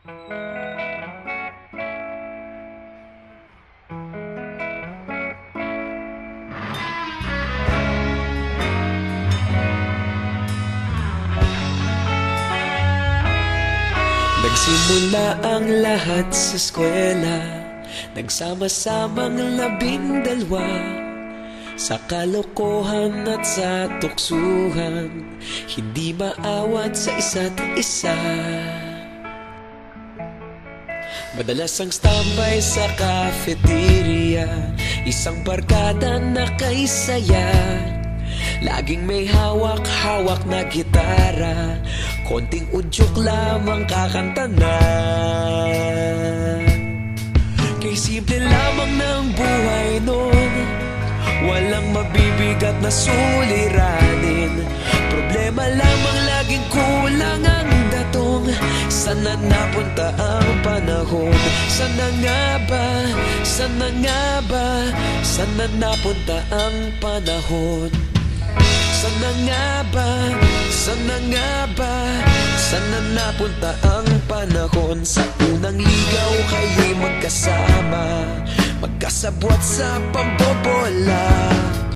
Nagsimula ang lahat sa eskwela, nagsama-samang 12 sa kalokohan at sa tuksuhan, hindi maawat sa isa't isa. Madalas ang standby sa cafeteria, isang barkada na kay saya. Laging may hawak-hawak na gitara, konting udyok lamang kakanta na. Kay simple lamang ng buhay nun, walang mabibigat na suliranin. Problema lamang laging kulang ang datong. Sana napunta ang panahon? Sana nga ba? Sana nga ba? Sana napunta ang panahon? Sana nga ba? Sana nga ba? Sana napunta ang panahon? Sa unang ligaw kayo'y magkasama, magkasabwat sa pambobola.